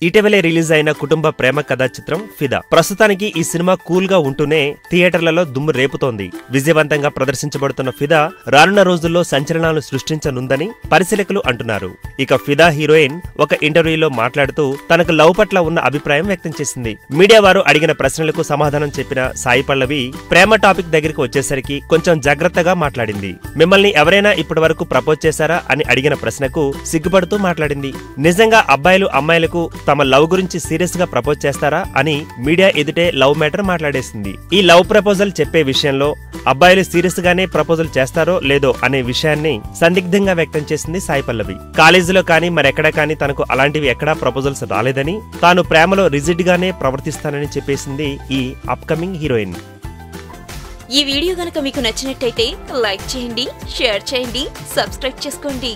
ఇటీవలే రిలీజ్ అయిన కుటుంబ ప్రేమ కథా చిత్రం ఫిదా. ప్రస్తుతానికి ఈ సినిమా కూల్ గా ఉంటూనే థియేటర్లలో దుమ్ము రేపుతోంది. విజయవంతంగా ప్రదర్శించబడుతున్న ఫిదా రానున్న రోజుల్లో సంచలనాలు సృష్టించనుందని పరిశీలకులు అంటున్నారు. ఇక ఫిదా హీరోయిన్ ఒక ఇంటర్వ్యూలో మాట్లాడుతూ తనకు లవ్ పట్ల ఉన్న అభిప్రాయం వ్యక్తం చేసింది. మీడియా వారు అడిగిన ప్రశ్నలకు సమాధానం చెప్పిన సాయి పల్లవి ప్రేమ టాపిక్ దగ్గరికి వచ్చేసరికి కొంచెం జాగ్రత్తగా మాట్లాడింది. మిమ్మల్ని ఎవరైనా ఇప్పటి వరకు ప్రపోజ్ చేశారా అని అడిగిన ప్రశ్నకు సిగ్గుపడుతూ మాట్లాడింది. నిజంగా అబ్బాయిలు అమ్మాయిలకు తమ లవ్ గురించి సీరియస్ గా ప్రపోజ్ చేస్తారా అని మీడియా ఎదుటే లవ్ మ్యాటర్ మాట్లాడేసింది. ఈ లవ్ ప్రపోజల్ చెప్పే విషయంలో అబ్బాయిలు సీరియస్ గానే ప్రపోజల్ చేస్తారో లేదో అనే విషయాన్ని సందిగ్ధంగా వ్యక్తం చేసింది సాయి పల్లవి. కాలేజీలో కానీ మరెక్కడా కానీ తనకు అలాంటివి ఎక్కడా ప్రపోజల్స్ రాలేదని, తాను ప్రేమలో రిజిడ్ గానే ప్రవర్తిస్తానని చెప్పేసింది ఈ అప్కమింగ్ హీరోయిన్. ఈ వీడియో గనుక మీకు నచ్చినట్టయితే లైక్ చేయండి, షేర్ చేయండి, సబ్స్క్రైబ్ చేసుకోండి.